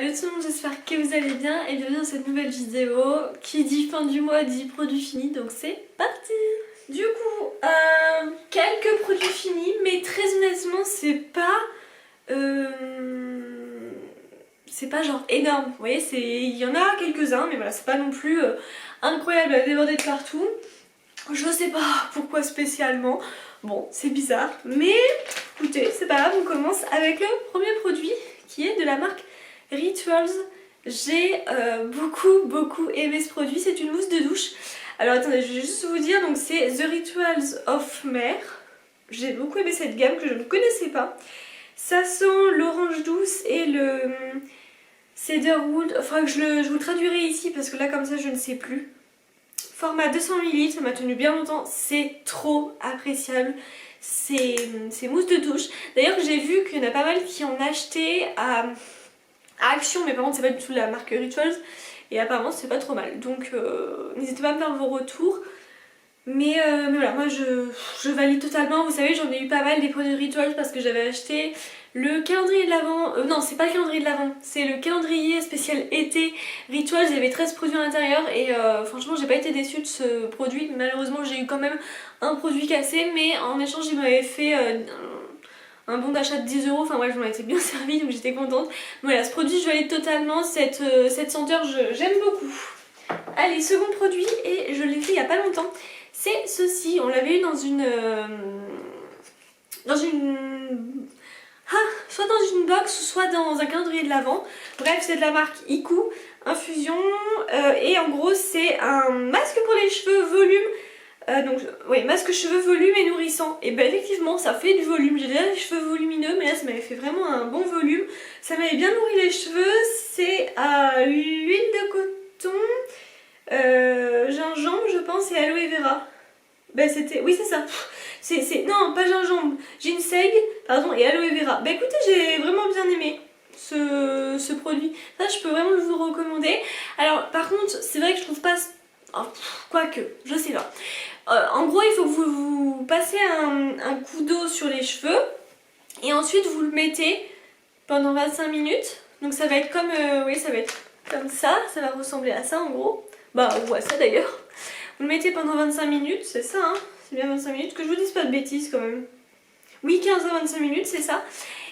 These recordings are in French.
Hello tout le monde, j'espère que vous allez bien et bienvenue dans cette nouvelle vidéo. Qui dit fin du mois dit produit fini, donc c'est parti. Du coup, quelques produits finis, mais très honnêtement c'est pas genre énorme. Vous voyez, il y en a quelques-uns, mais voilà, c'est pas non plus incroyable à déborder de partout. Je sais pas pourquoi spécialement, bon c'est bizarre, mais écoutez, c'est pas grave, on commence avec le premier produit qui est de la marque Rituals. J'ai beaucoup aimé ce produit, c'est une mousse de douche. Alors attendez, je vais juste vous dire, donc c'est The Rituals of Mer. J'ai beaucoup aimé cette gamme que je ne connaissais pas. Ça sent l'orange douce et le cedarwood, enfin je vous le traduirai ici parce que là comme ça je ne sais plus. Format 200 ml, ça m'a tenu bien longtemps, c'est trop appréciable, c'est mousse de douche. D'ailleurs j'ai vu qu'il y en a pas mal qui ont acheté à Action, mais par contre c'est pas du tout la marque Rituals, et apparemment c'est pas trop mal. Donc n'hésitez pas à me faire vos retours. Mais voilà, moi je valide totalement. Vous savez, j'en ai eu pas mal des produits Rituals parce que j'avais acheté le calendrier de l'Avent. Non, c'est pas le calendrier de l'Avent, c'est le calendrier spécial été Rituals. Il y avait 13 produits à l'intérieur et franchement, j'ai pas été déçue de ce produit. Malheureusement, j'ai eu quand même un produit cassé, mais en échange, il m'avait fait un bon d'achat de 10 €. Enfin, bref, je m'en étais bien servi donc j'étais contente. Voilà, ce produit, je valide totalement. Cette senteur, j'aime beaucoup. Allez, second produit, et je l'ai fait il y a pas longtemps. C'est ceci, on l'avait eu dans soit dans une box, soit dans un calendrier de l'Avent. Bref, c'est de la marque Iku Infusion et en gros c'est un masque pour les cheveux volume. Donc oui, masque cheveux volume et nourrissant. Et ben effectivement ça fait du volume. J'ai déjà les cheveux volumineux, mais là ça m'avait fait vraiment un bon volume. Ça m'avait bien nourri les cheveux. C'est à l'huile de coton, gingembre je pense, et aloe vera. Ben c'était, oui c'est ça, non pas gingembre, ginseng, pardon, et aloe vera. Ben écoutez, j'ai vraiment bien aimé ce produit, ça je peux vraiment vous recommander. Alors par contre c'est vrai que je trouve pas, quoique, je sais pas. En gros il faut que vous passez un coup d'eau sur les cheveux et ensuite vous le mettez pendant 25 minutes. Donc ça va être comme, oui ça va être comme ça va ressembler à ça en gros, bah ou à ça d'ailleurs. Vous le mettez pendant 25 minutes, c'est ça hein, c'est bien 25 minutes, que je vous dise pas de bêtises quand même. Oui, 15 à 25 minutes, c'est ça.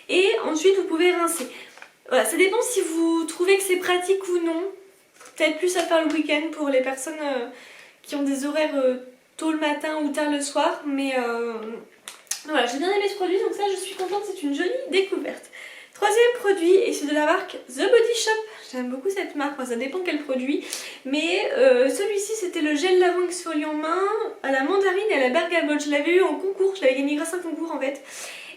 Et ensuite vous pouvez rincer. Voilà, ça dépend si vous trouvez que c'est pratique ou non. Peut-être plus à faire le week-end pour les personnes qui ont des horaires tôt le matin ou tard le soir. Mais voilà, j'ai bien aimé ce produit, donc ça je suis contente, c'est une jolie découverte. Troisième produit, et c'est de la marque The Body Shop. J'aime beaucoup cette marque, enfin, ça dépend quel produit. Mais celui-ci c'était le gel lavant exfoliant main à la mandarine et à la bergamote. Je l'avais eu en concours, je l'avais gagné grâce à un concours en fait.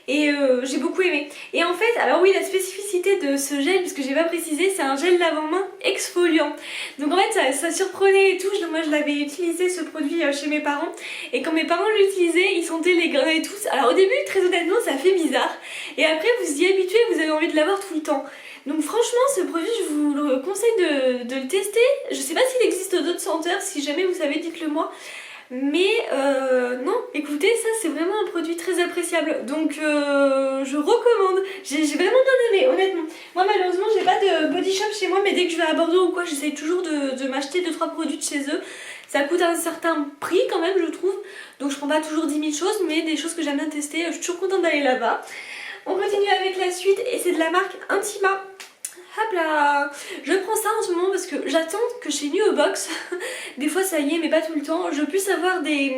Et j'ai beaucoup aimé. Et en fait, alors oui, la spécificité de ce gel, puisque j'ai pas précisé, c'est un gel lavant-main exfoliant. Donc en fait, ça surprenait et tout. Moi, je l'avais utilisé ce produit chez mes parents. Et quand mes parents l'utilisaient, ils sentaient les grains et tout. Alors au début, très honnêtement, ça fait bizarre. Et après, vous y habituez, vous avez envie de l'avoir tout le temps. Donc franchement, ce produit, je vous le conseille de le tester. Je sais pas s'il existe d'autres senteurs. Si jamais vous savez, dites-le moi. Mais non, écoutez, ça c'est vraiment un produit très appréciable, donc je recommande. J'ai vraiment bien aimé, honnêtement. Moi malheureusement j'ai pas de Body Shop chez moi, mais dès que je vais à Bordeaux ou quoi, j'essaye toujours de m'acheter 2-3 produits de chez eux. Ça coûte un certain prix quand même, je trouve, donc je prends pas toujours 10 000 choses, mais des choses que j'aime bien tester, je suis toujours contente d'aller là-bas. On continue avec la suite, et c'est de la marque Intima. Hop là, je prends ça en ce moment parce que j'attends que chez Nuobox, des fois ça y est mais pas tout le temps, je puisse avoir des...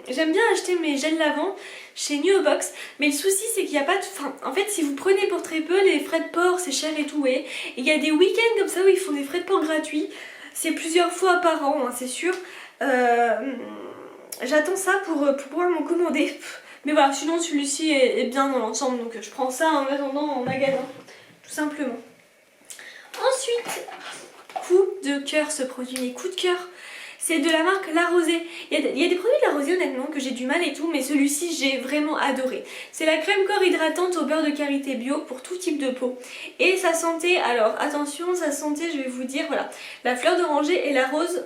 J'aime bien acheter mes gels lavants chez Nuobox, mais le souci c'est qu'il n'y a pas de... Enfin, en fait si vous prenez pour très peu, les frais de port c'est cher et tout, et il y a des week-ends comme ça où ils font des frais de port gratuits, c'est plusieurs fois par an, hein, c'est sûr. J'attends ça pour pouvoir m'en commander. Mais voilà, sinon celui-ci est bien dans l'ensemble, donc je prends ça en attendant en magasin, tout simplement. Ensuite, coup de cœur, ce produit, mais coup de cœur, c'est de la marque La Rosée. Il y a des produits de La Rosée honnêtement que j'ai du mal et tout, mais celui-ci j'ai vraiment adoré. C'est la crème corps hydratante au beurre de karité bio pour tout type de peau. Et sa sentait, alors attention, sa sentait, je vais vous dire, voilà, la fleur d'oranger et la rose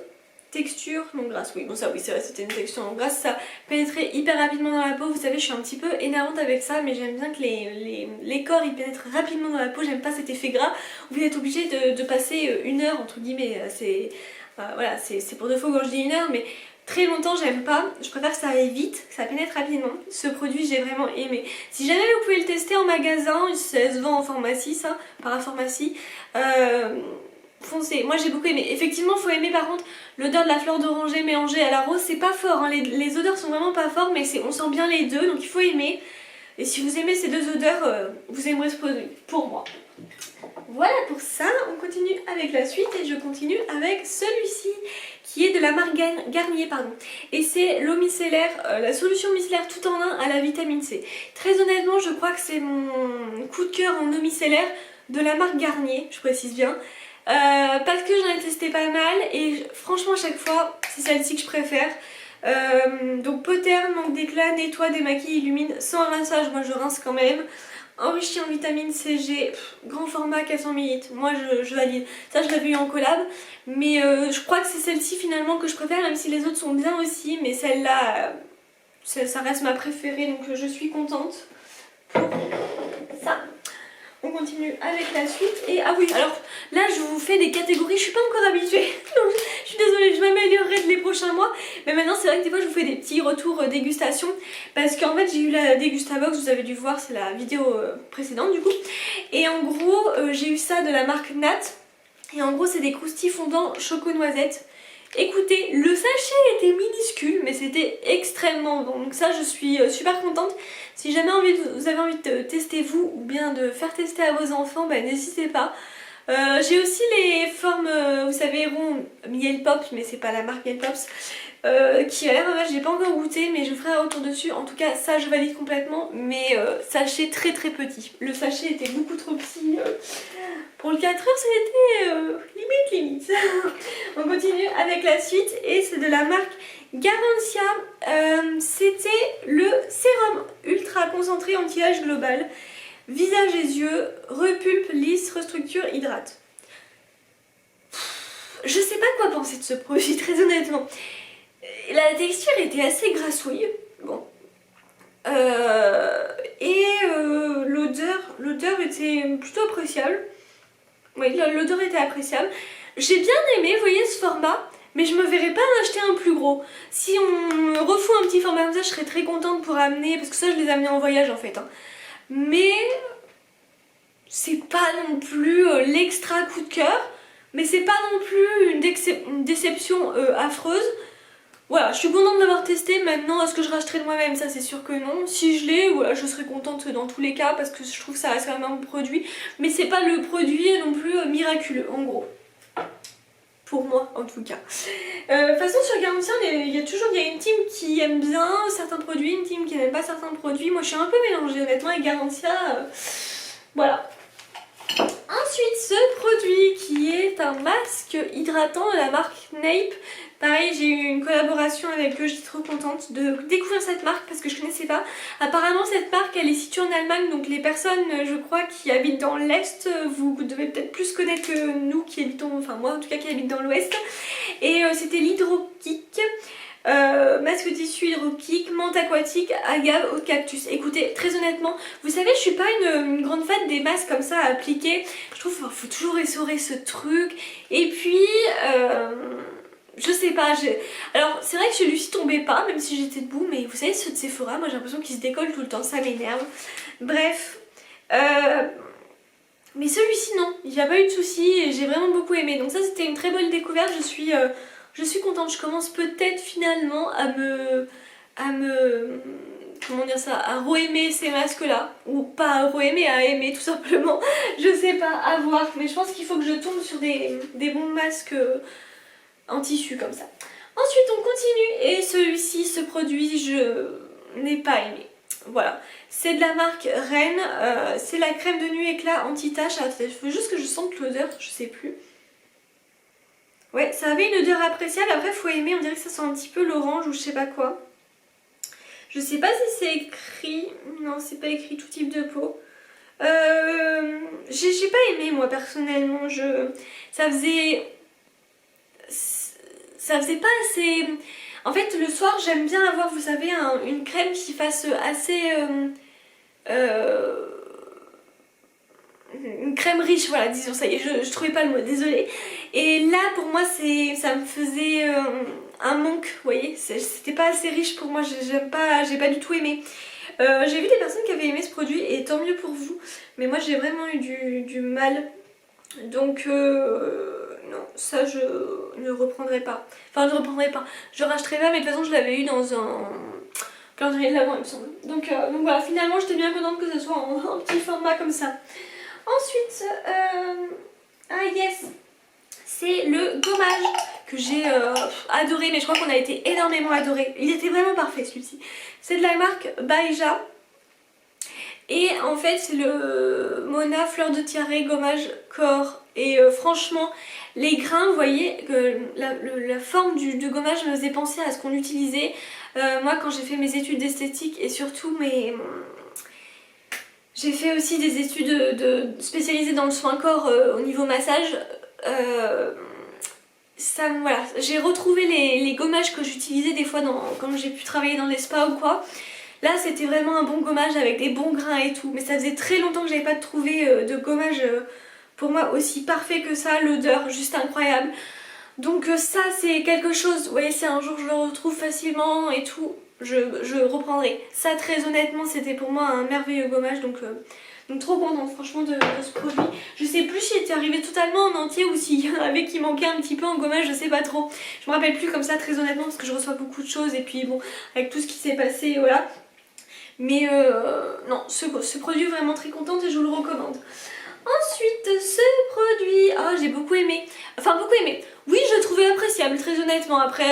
texture non grasse. Oui, bon ça oui c'est vrai, c'était une texture non grasse, ça pénétrait hyper rapidement dans la peau. Vous savez, je suis un petit peu énervante avec ça, mais j'aime bien que les corps ils pénètrent rapidement dans la peau. J'aime pas cet effet gras où vous êtes obligé de passer 1 heure entre guillemets. Voilà, c'est pour de faux quand je dis 1 heure, mais très longtemps j'aime pas. Je préfère que ça aille vite, que ça pénètre rapidement. Ce produit j'ai vraiment aimé. Si jamais vous pouvez le tester en magasin, ça se vend en pharmacie, ça, parapharmacie. Foncez, moi j'ai beaucoup aimé. Effectivement, faut aimer par contre l'odeur de la fleur d'oranger mélangée à la rose, c'est pas fort, hein. Les odeurs sont vraiment pas fortes, mais on sent bien les deux, donc il faut aimer. Et si vous aimez ces deux odeurs, vous aimerez ce produit, pour moi. Voilà pour ça, on continue avec la suite et je continue avec celui-ci qui est de la marque Garnier, pardon. Et c'est l'eau micellaire, la solution micellaire tout en un à la vitamine C. Très honnêtement, je crois que c'est mon coup de cœur en eau micellaire de la marque Garnier, je précise bien. Parce que j'en ai testé pas mal et franchement à chaque fois c'est celle-ci que je préfère. Donc poterne, manque d'éclat, nettoie, démaquille, illumine, sans rinçage, moi je rince quand même. Enrichi en vitamine C, G, grand format 400 ml, moi je valide. Ça je l'avais eu en collab, mais je crois que c'est celle-ci finalement que je préfère, même si les autres sont bien aussi, mais celle-là, ça reste ma préférée, donc je suis contente pour ça. On continue avec la suite et ah oui, alors là je vous fais des catégories, je suis pas encore habituée donc je suis désolée, je m'améliorerai les prochains mois, mais maintenant c'est vrai que des fois je vous fais des petits retours dégustation parce qu'en fait j'ai eu la Dégustabox, vous avez dû voir, c'est la vidéo précédente du coup, et en gros j'ai eu ça de la marque Nat et en gros c'est des croustilles fondants choco-noisette. Écoutez, le sachet était minuscule mais c'était extrêmement bon, donc ça je suis super contente. Si jamais vous avez envie de tester vous ou bien de faire tester à vos enfants, bah, n'hésitez pas. J'ai aussi les formes, vous savez, ronds, Miel Pops, mais c'est pas la marque Miel Pops, qui a l'air pas mal, j'ai pas encore goûté mais je ferai un retour dessus. En tout cas ça je valide complètement, mais sachet très très petit. Le sachet était beaucoup trop petit. Pour le 4 heures ça a été limite. On continue avec la suite et c'est de la marque Garantia. C'était le sérum ultra concentré anti-âge global. Visage et yeux, repulpe, lisse, restructure, hydrate. Je sais pas quoi penser de ce produit, très honnêtement. La texture était assez grassouille. Bon. L'odeur était plutôt appréciable. Oui, l'odeur était appréciable. J'ai bien aimé, vous voyez, ce format, mais je me verrais pas en acheter un plus gros. Si on me refout un petit format comme ça, je serais très contente pour amener, parce que ça je les ai amenés en voyage en fait. Hein. Mais c'est pas non plus l'extra coup de cœur, mais c'est pas non plus une déception affreuse. Voilà, je suis contente de l'avoir testé. Maintenant, est-ce que je rachèterai de moi-même? Ça c'est sûr que non. Si je l'ai, voilà, je serai contente dans tous les cas parce que je trouve que ça reste quand même un bon produit. Mais c'est pas le produit non plus miraculeux en gros. Pour moi en tout cas. De toute façon sur Garantia, il y a une team qui aime bien certains produits, une team qui n'aime pas certains produits. Moi je suis un peu mélangée honnêtement avec Garantia. Voilà. Ensuite ce produit qui est un masque hydratant de la marque Nape. Pareil, j'ai eu une collaboration avec eux, j'étais trop contente de découvrir cette marque parce que je connaissais pas. Apparemment cette marque elle est située en Allemagne, donc les personnes je crois qui habitent dans l'Est, vous devez peut-être plus connaître que nous qui habitons, enfin moi en tout cas qui habite dans l'Ouest. Et c'était l'Hydrokick. Masque tissu hydrokick, menthe aquatique, agave au cactus. Écoutez, très honnêtement, vous savez, je suis pas une grande fan des masques comme ça à appliquer. Je trouve qu'il faut toujours essorer ce truc. Et puis, je sais pas. Alors, c'est vrai que celui-ci tombait pas, même si j'étais debout, mais vous savez, ceux de Sephora, moi j'ai l'impression qu'ils se décollent tout le temps, ça m'énerve. Bref. Mais celui-ci, non, il n'y a pas eu de soucis et j'ai vraiment beaucoup aimé. Donc, ça, c'était une très bonne découverte. Je suis contente, je commence peut-être finalement à me comment dire ça, à re-aimer ces masques là, ou pas à re-aimer, à aimer tout simplement, je sais pas, à voir, mais je pense qu'il faut que je tombe sur des bons masques en tissu comme ça. Ensuite on continue et celui-ci, ce produit, je n'ai pas aimé. Voilà, c'est de la marque Rennes, c'est la crème de nuit éclat anti-tache. Il faut juste que je sente l'odeur, je sais plus. Ouais, ça avait une odeur appréciable, après faut aimer, on dirait que ça sent un petit peu l'orange ou je sais pas quoi. Je sais pas si c'est écrit, non c'est pas écrit tout type de peau. J'ai pas aimé moi personnellement, ça faisait ça faisait pas assez... En fait le soir j'aime bien avoir, vous savez, une crème qui fasse assez... une crème riche, voilà, disons ça y est, je trouvais pas le mot, désolée. Et là pour moi ça me faisait un manque, vous voyez, c'était pas assez riche pour moi, j'ai pas du tout aimé. J'ai vu des personnes qui avaient aimé ce produit et tant mieux pour vous, mais moi j'ai vraiment eu du mal, donc non, ça je ne reprendrai pas, enfin je reprendrai pas, je rachèterai pas, mais de toute façon je l'avais eu dans un calendrier de l'avant il me semble, donc voilà, finalement j'étais bien contente que ce soit en petit format comme ça. Ensuite, ah yes, c'est le gommage que j'ai adoré, mais je crois qu'on a été énormément adoré. Il était vraiment parfait celui-ci. C'est de la marque Baeja. Et en fait c'est le Mona Fleur de Tiare gommage corps. Et franchement les grains, vous voyez que la forme du gommage me faisait penser à ce qu'on utilisait moi quand j'ai fait mes études d'esthétique et surtout j'ai fait aussi des études spécialisées dans le soin corps au niveau massage. Voilà, j'ai retrouvé les gommages que j'utilisais des fois quand j'ai pu travailler dans les spas ou quoi. Là c'était vraiment un bon gommage avec des bons grains et tout, mais ça faisait très longtemps que j'avais pas trouvé de gommage pour moi aussi parfait que ça, l'odeur juste incroyable. Donc ça c'est quelque chose, vous voyez, si un jour je le retrouve facilement et tout, je reprendrai. Ça très honnêtement c'était pour moi un merveilleux gommage, donc trop contente franchement de ce produit. Je sais plus s'il était arrivé totalement en entier ou s'il y en avait qui manquait un petit peu en gommage, je sais pas trop. Je me rappelle plus comme ça très honnêtement parce que je reçois beaucoup de choses et puis bon, avec tout ce qui s'est passé, voilà. Mais non, ce produit est vraiment très contente et je vous le recommande. Ensuite, ce produit, j'ai beaucoup aimé. Enfin, beaucoup aimé. Oui, je le trouvais appréciable, très honnêtement. Après,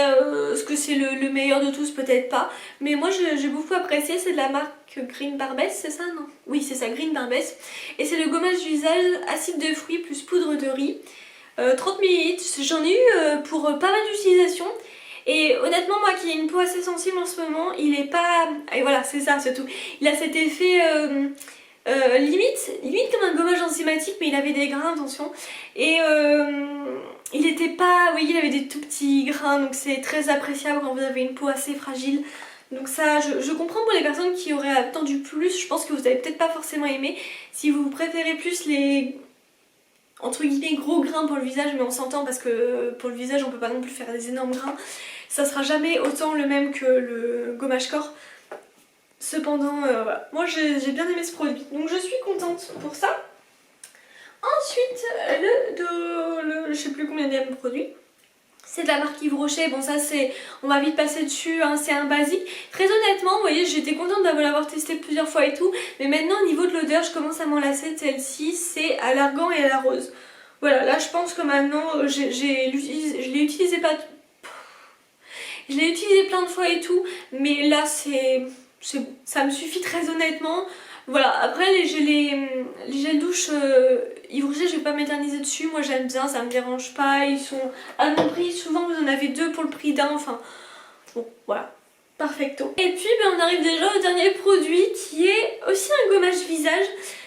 est-ce que c'est le meilleur de tous? Peut-être pas. Mais moi, j'ai beaucoup apprécié. C'est de la marque Green Barbès, c'est ça, non? Oui, c'est ça, Green Barbès. Et c'est le gommage du visage, acide de fruits plus poudre de riz. 30 ml. J'en ai eu pour pas mal d'utilisation. Et honnêtement, moi qui ai une peau assez sensible en ce moment, il est pas... Et voilà, c'est ça, c'est tout. Il a cet effet... limite comme un gommage enzymatique, mais il avait des grains, attention. Et il était pas... Oui, il avait des tout petits grains, donc c'est très appréciable quand vous avez une peau assez fragile. Donc ça, je comprends pour les personnes qui auraient attendu plus, je pense que vous avez peut-être pas forcément aimé. Si vous préférez plus les... entre guillemets gros grains pour le visage, mais on s'entend parce que pour le visage on peut pas non plus faire des énormes grains, ça sera jamais autant le même que le gommage corps. Cependant, voilà. Moi j'ai bien aimé ce produit, donc je suis contente pour ça. Ensuite, je sais plus combien il y a de produits. C'est de la marque Yves Rocher, bon ça c'est, on va vite passer dessus, hein, c'est un basique. Très honnêtement, vous voyez, j'étais contente d'avoir l'avoir testé plusieurs fois et tout, mais maintenant au niveau de l'odeur, je commence à m'en lasser de celle-ci, c'est à l'argan et à la rose. Voilà, là je pense que maintenant, je l'ai utilisé pas... Je l'ai utilisé plein de fois et tout, mais là c'est bon, ça me suffit très honnêtement. Voilà, après les gels douche Yves Rocher, je vais pas m'éterniser dessus, moi j'aime bien, ça me dérange pas, ils sont à mon prix, souvent vous en avez deux pour le prix d'un, enfin bon voilà, perfecto. Et puis on arrive déjà au dernier produit qui est aussi un gommage visage,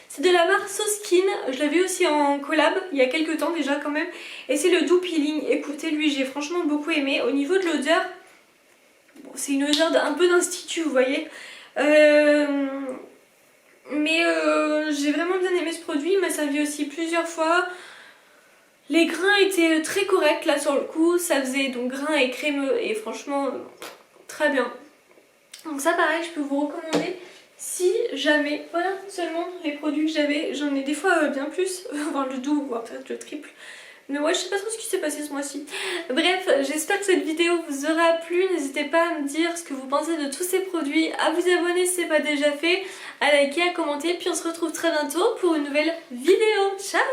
c'est de la marque So Skin, je l'avais aussi en collab il y a quelques temps déjà quand même, et c'est le doux peeling. Écoutez, lui j'ai franchement beaucoup aimé. Au niveau de l'odeur, bon, c'est une odeur un peu d'institut, vous voyez. Mais j'ai vraiment bien aimé ce produit, il m'a servi aussi plusieurs fois. Les grains étaient très corrects là sur le coup, ça faisait donc grain et crémeux et franchement très bien. Donc ça pareil, je peux vous recommander si jamais, voilà seulement les produits que j'avais, j'en ai des fois bien plus, voire le double, voire peut-être le triple. Mais ouais, je sais pas trop ce qui s'est passé ce mois-ci. Bref, j'espère que cette vidéo vous aura plu. N'hésitez pas à me dire ce que vous pensez de tous ces produits, à vous abonner si ce n'est pas déjà fait, à liker, à commenter. Puis on se retrouve très bientôt pour une nouvelle vidéo. Ciao!